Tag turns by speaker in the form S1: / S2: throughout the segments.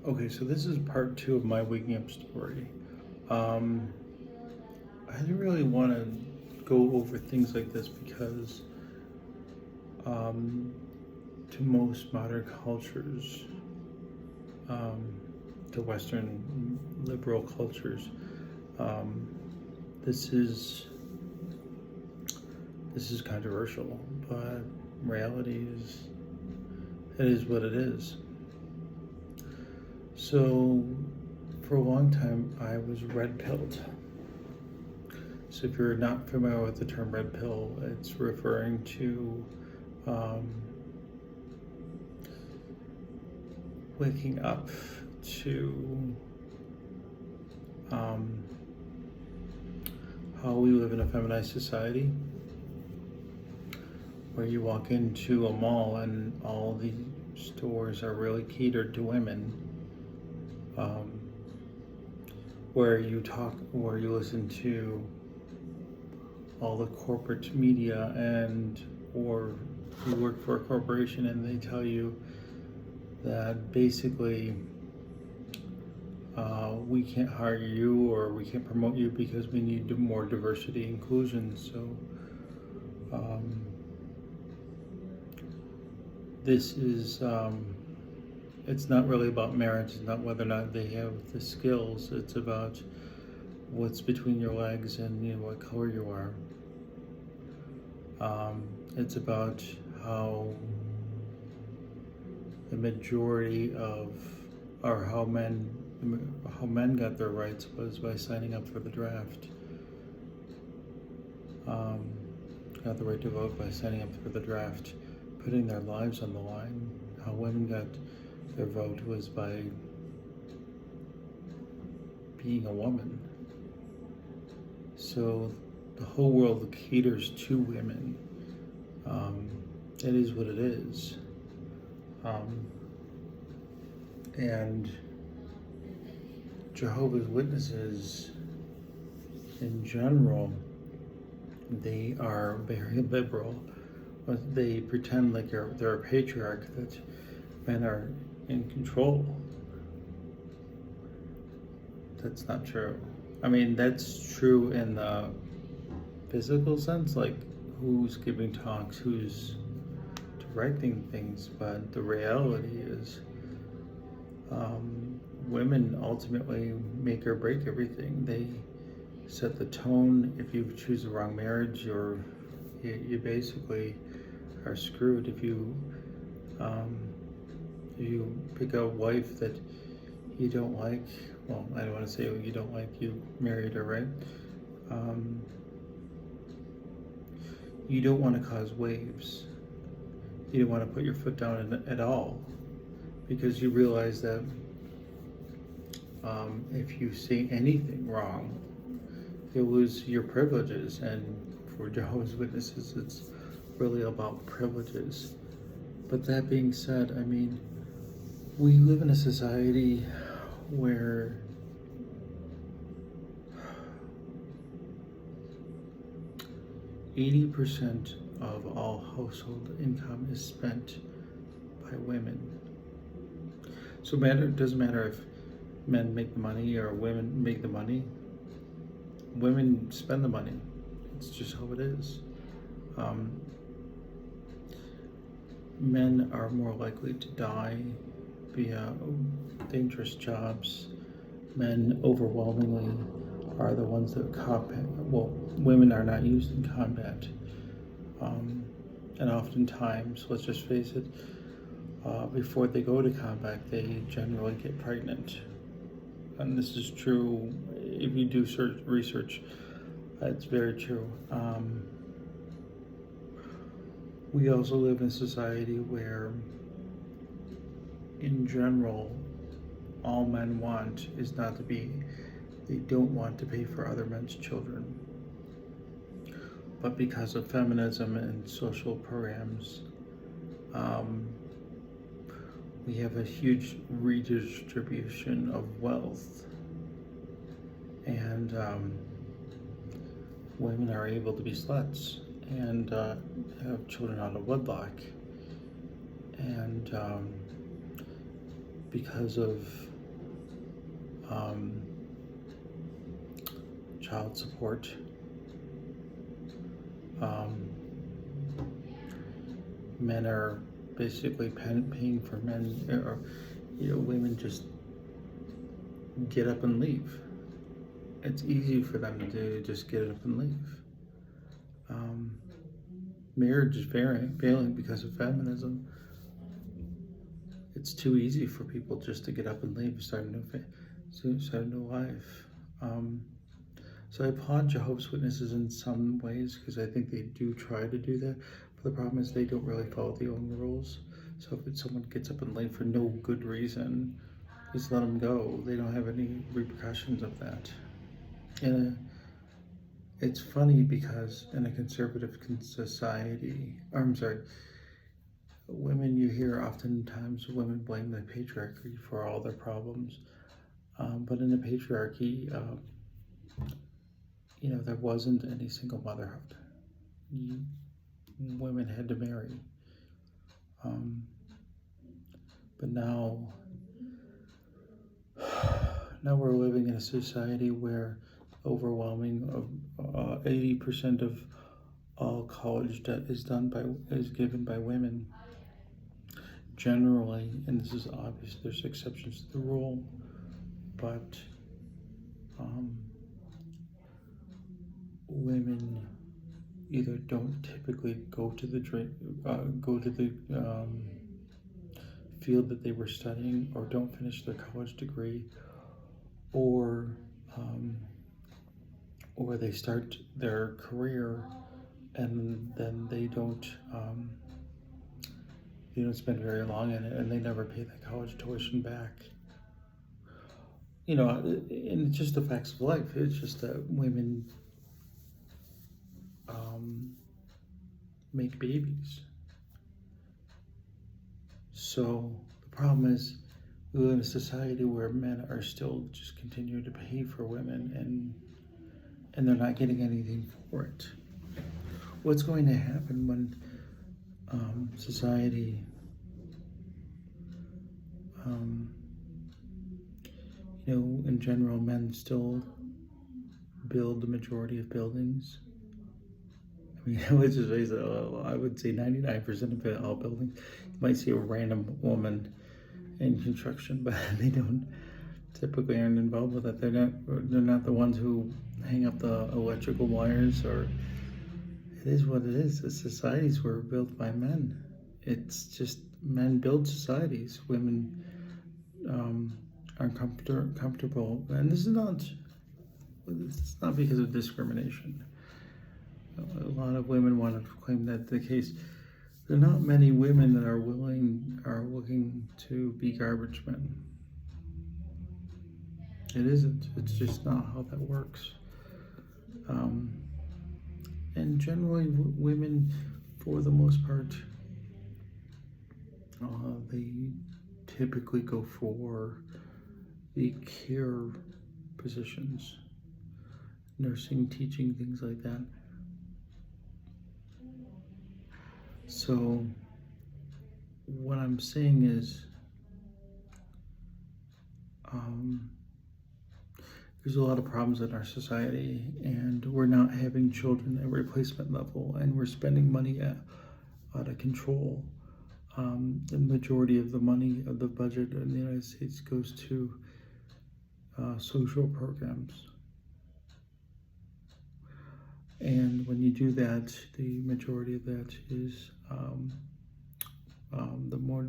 S1: Okay, so this is part two of my waking up story. Um, I didn't really want to go over things like this because, um, to most modern cultures, um, to Western liberal cultures, um, this is this is controversial. But reality is, it is what it is. So, for a long time, I was red pilled. So if you're not familiar with the term red pill, it's referring to um, waking up to um, how we live in a feminized society, where you walk into a mall and all the stores are really catered to women, um, where you listen to all the corporate media, and or you work for a corporation and they tell you that basically we can't hire you or we can't promote you because we need more diversity and inclusion. So um, this is it's not really about marriage. It's not whether or not they have the skills. It's about what's between your legs and what color you are. It's about how the majority of, or how men got their rights was by signing up for the draft. Um, got the right to vote by signing up for the draft, putting their lives on the line. How women got their vote was by being a woman. So the whole world caters to women. It is what it is. And Jehovah's Witnesses, in general, they are very liberal, but they pretend like they're a patriarch, that men are in control. That's not true. I mean, that's true in the physical sense, like who's giving talks, who's directing things, but the reality is women ultimately make or break everything. They set the tone. If you choose the wrong marriage, you basically are screwed. Um, if you pick a wife that you don't like, well, I don't want to say you don't like, you married her, right? You don't want to cause waves. You don't want to put your foot down at all, because you realize that if you say anything wrong, you lose your privileges. And for Jehovah's Witnesses, it's really about privileges. But that being said, I mean, we live in a society where %80 of all household income is spent by women. So it doesn't matter if men make the money or women make the money. Women spend the money. It's just how it is. Men are more likely to die via dangerous jobs. Men overwhelmingly are the ones that women are not used in combat. And oftentimes, let's just face it, before they go to combat, they generally get pregnant. And this is true if you do research. It's very true. We also live in a society where, in general, all men want is not to be, they don't want to pay for other men's children. But because of feminism and social programs, we have a huge redistribution of wealth, and women are able to be sluts and have children out of wedlock. And because of um, child support, um, men are basically paying for men, or women just get up and leave. It's easy for them to just get up and leave. Marriage is failing because of feminism. It's too easy for people just to get up and leave, start a new life. So I applaud Jehovah's Witnesses in some ways, because I think they do try to do that. But the problem is they don't really follow the own rules. So if someone gets up and leave for no good reason, just let them go. They don't have any repercussions of that. And it's funny because in a conservative society, women, you hear oftentimes women blame the patriarchy for all their problems. But in the patriarchy, there wasn't any single motherhood. Women had to marry. But now we're living in a society where overwhelming of 80% of all college debt is given by women. Generally, and this is obvious, there's exceptions to the rule, but women either don't typically go to the field that they were studying, or don't finish their college degree, or they start their career and then they don't spend very long in it, and they never pay that college tuition back. And it's just the facts of life. It's just that women make babies. So the problem is, we live in a society where men are still just continuing to pay for women, and they're not getting anything for it. What's going to happen when society in general, men still build the majority of buildings? I mean, which is, I would say 99% of all buildings. You might see a random woman in construction, but they don't typically aren't involved with it. They're not the ones who hang up the electrical wires, or it is what it is. The societies were built by men. It's just men build societies. Women are comfortable, and this is not because of discrimination. A lot of women want to claim that the case. There are not many women that are looking to be garbage men. It isn't. It's just not how that works. And generally, women, for the most part, they typically go for the care positions, nursing, teaching, things like that. So what I'm saying is, there's a lot of problems in our society, and we're not having children at replacement level, and we're spending money out of control. The majority of the money of the budget in the United States goes to social programs. And when you do that, the majority of that is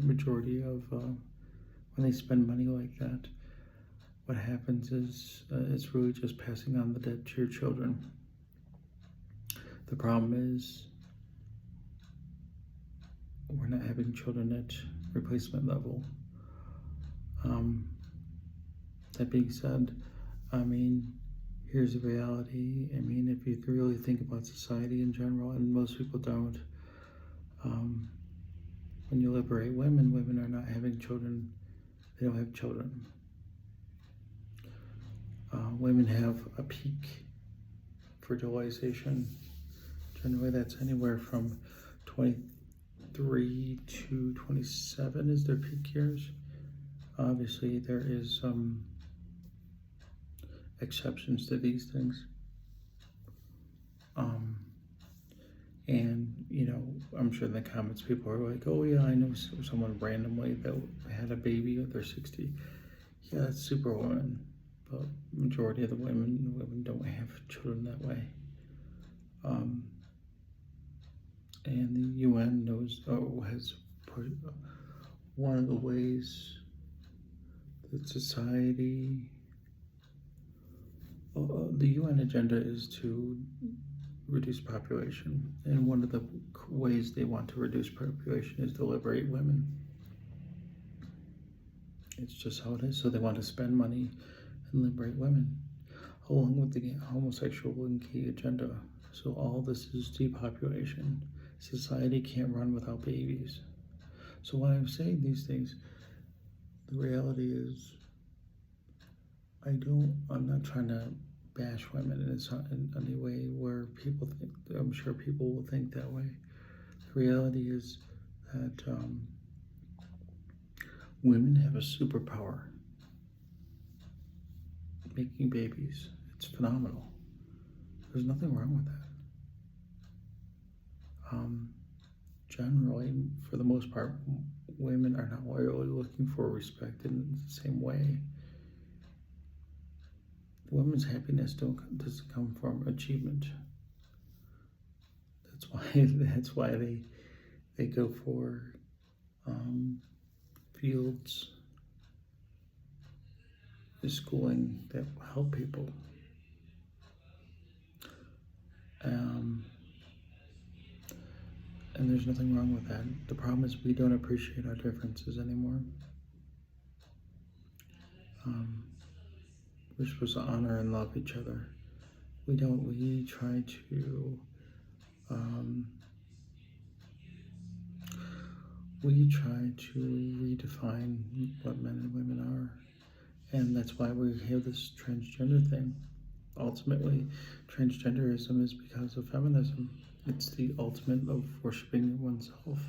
S1: majority of when they spend money like that, what happens is it's really just passing on the debt to your children. The problem is we're not having children at replacement level. That being said, here's the reality. If you really think about society in general, and most people don't, when you liberate women, women are not having children. They don't have children. Women have a peak fertilization. Generally, that's anywhere from 23 to 27 is their peak years. Obviously, there is some exceptions to these things. Um, and, I'm sure in the comments people are like, oh yeah, I know someone randomly that had a baby at their 60. Yeah, that's superwoman. But majority of the women don't have children that way. And the UN has put one of the ways that society, the UN agenda is to reduce population, and one of the ways they want to reduce population is to liberate women. It's just how it is. So they want to spend money and liberate women, along with the homosexual and gay agenda. So all this is depopulation. Society can't run without babies. So when I'm saying these things, the reality is I'm not trying to bash women, and it's not in any way where people think, I'm sure people will think that way. The reality is that women have a superpower, making babies. It's phenomenal. There's nothing wrong with that. Generally, for the most part, women are not really looking for respect in the same way. Women's happiness doesn't come from achievement. That's why they go for fields, schooling that help people. And there's nothing wrong with that. The problem is we don't appreciate our differences anymore. We're supposed to honor and love each other. We don't. We try to redefine what men and women are, and that's why we have this transgender thing. Ultimately, transgenderism is because of feminism. It's the ultimate of worshiping oneself.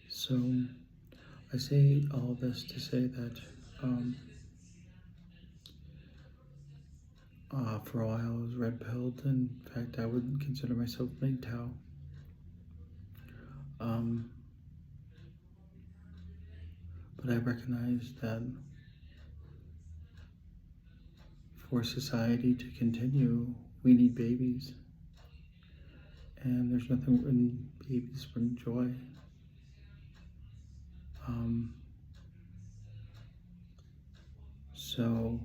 S1: So I say all this to say that for a while I was red-pilled. In fact, I would consider myself MGTOW. But I recognize that for society to continue, we need babies. And there's nothing in babies bring joy. So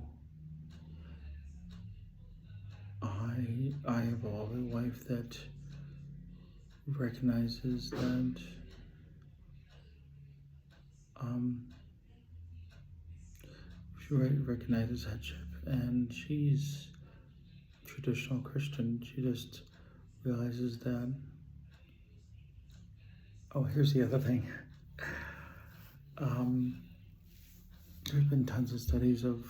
S1: I have a wife that recognizes that she recognizes headship, and she's traditional Christian. She just realizes that. Oh, here's the other thing. There's been tons of studies of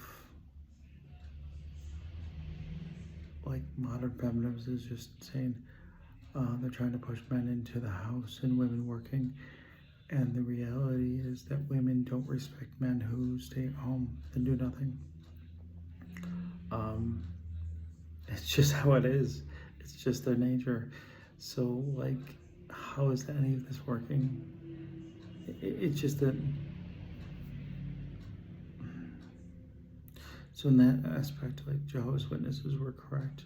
S1: like modern feminism is just saying they're trying to push men into the house and women working. And the reality is that women don't respect men who stay at home and do nothing. It's just how it is. It's just their nature. So, like, how is any of this working? It's just that. So in that aspect, like, Jehovah's Witnesses were correct,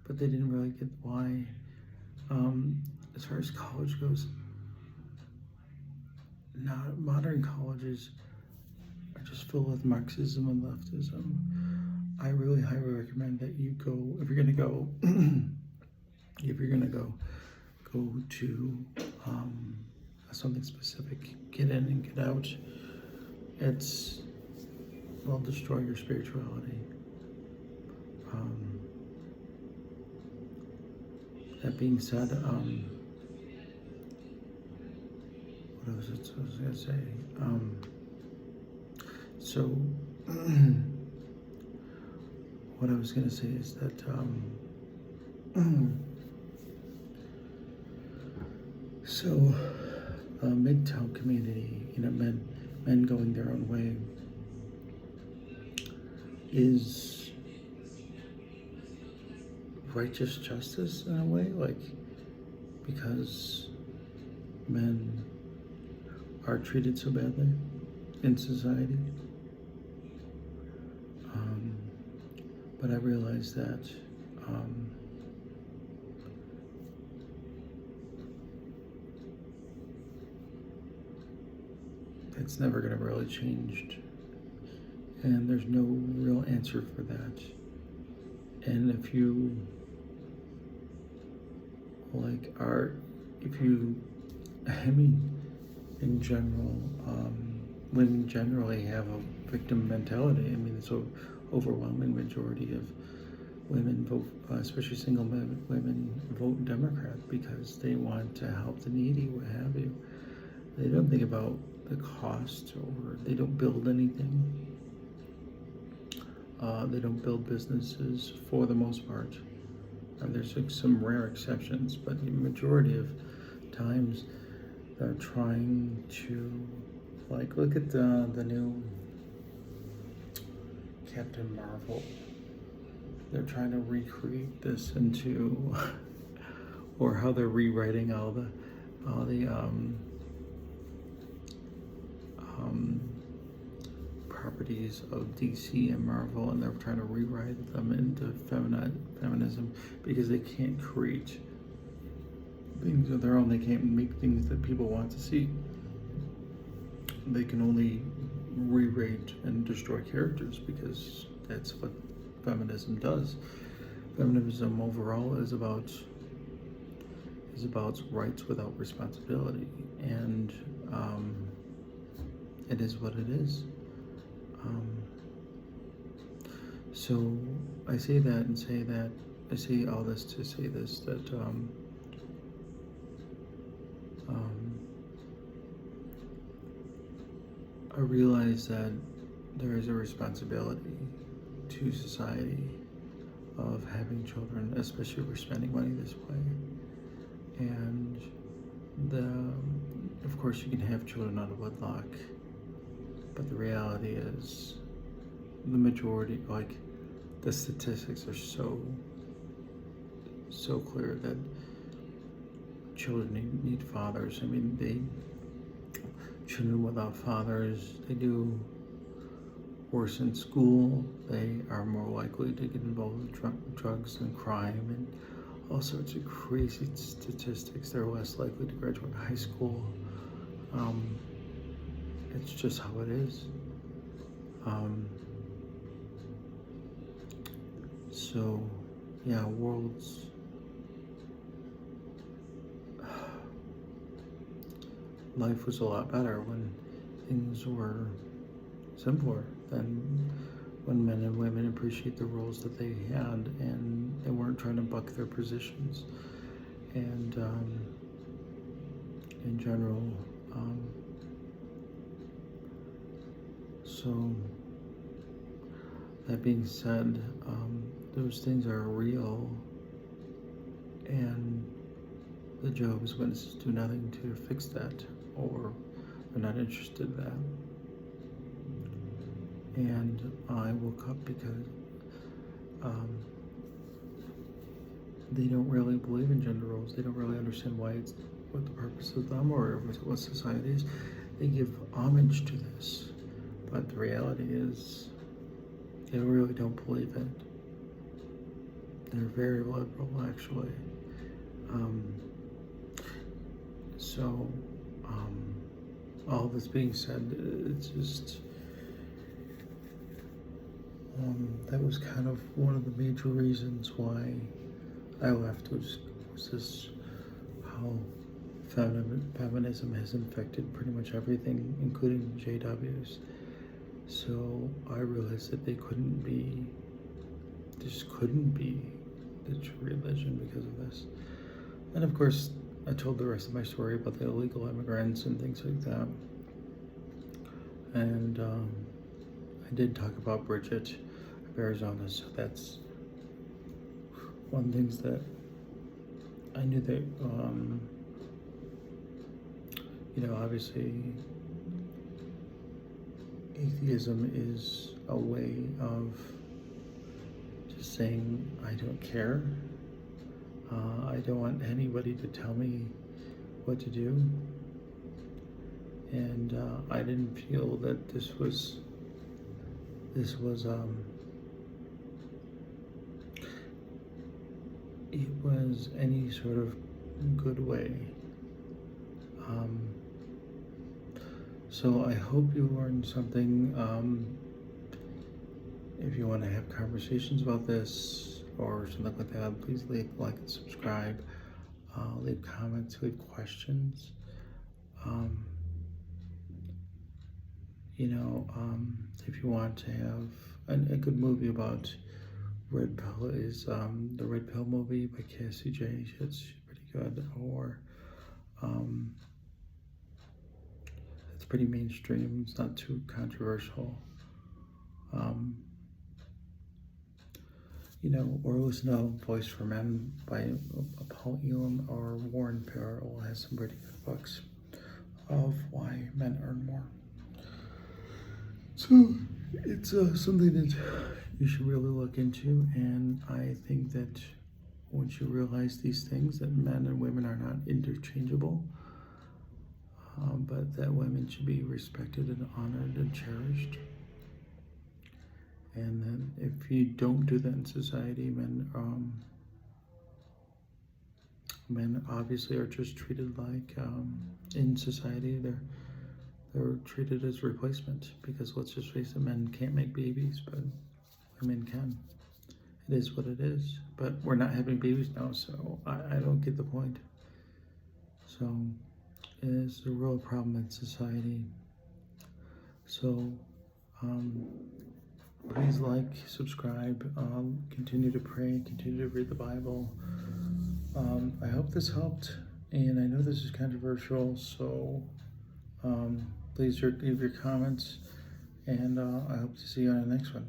S1: but they didn't really get why. As far as college goes, modern colleges are just filled with Marxism and leftism. I really highly recommend that you go, if you're gonna go, go to something specific. Get in and get out. Will destroy your spirituality. That being said, what was it I was gonna say? So what I was gonna say is that MGTOW community, men going their own way is righteous justice in a way, like because men are treated so badly in society. But I realize that it's never going to really change, and there's no real answer for that. And if you I mean, in general, women generally have a victim mentality. I mean, it's an overwhelming majority of women vote, especially single women, vote Democrat because they want to help the needy, what have you. They don't think about the cost, or they don't build anything. They don't build businesses for the most part. There's like some rare exceptions, but the majority of times they're trying to, like, look at the new Captain Marvel. They're trying to recreate this into, or how they're rewriting all the properties of DC and Marvel, and they're trying to rewrite them into feminism because they can't create things of their own. They can't make things that people want to see. They can only rewrite and destroy characters because that's what feminism does. Feminism overall is about rights without responsibility, and it is what it is. So I say that and say that I say all this to say this, that I realize that there is a responsibility to society of having children, especially if we're spending money this way. And of course you can have children out of wedlock, but the reality is the majority, like the statistics are so clear that children need fathers. I mean, children without fathers, they do worse in school. They are more likely to get involved with drugs and crime and all sorts of crazy statistics. They're less likely to graduate high school. It's just how it is. So, yeah, life was a lot better when things were simpler, than when men and women appreciate the roles that they had and they weren't trying to buck their positions. And in general, so that being said, those things are real, and the Jehovah's Witnesses do nothing to fix that, or they're not interested in that. And I woke up because they don't really believe in gender roles. They don't really understand what the purpose of them, or what society is. They give homage to this, but the reality is they really don't believe it. They're very liberal, actually. So all this being said, it's just that was kind of one of the major reasons why I left, was this how feminism has infected pretty much everything, including JWs. So I realized that they couldn't be the true religion because of this. And of course, I told the rest of my story about the illegal immigrants and things like that. And I did talk about Bridget of Arizona, so that's one thing that I knew that, obviously atheism is a way of just saying, I don't care. I don't want anybody to tell me what to do. And I didn't feel that this was it was any sort of good way. So I hope you learned something. If you want to have conversations about this or something like that, please like and subscribe. Leave comments, leave questions. If you want to have a good movie about Red Pill is the Red Pill movie by Cassie J. It's pretty good. Or it's pretty mainstream. It's not too controversial. Or listen to Voice for Men by Paul Elam or Warren Farrell has some pretty good books of why men earn more. So it's something that you should really look into, and I think that once you realize these things, that men and women are not interchangeable, but that women should be respected and honored and cherished. And then if you don't do that in society, men obviously are just treated like, in society, they're treated as replacement, because let's just face it, men can't make babies, but women can. It is what it is, but we're not having babies now, so I don't get the point. So it's a real problem in society. So please like, subscribe, continue to pray, continue to read the Bible. I hope this helped, and I know this is controversial, so please leave your comments, and I hope to see you on the next one.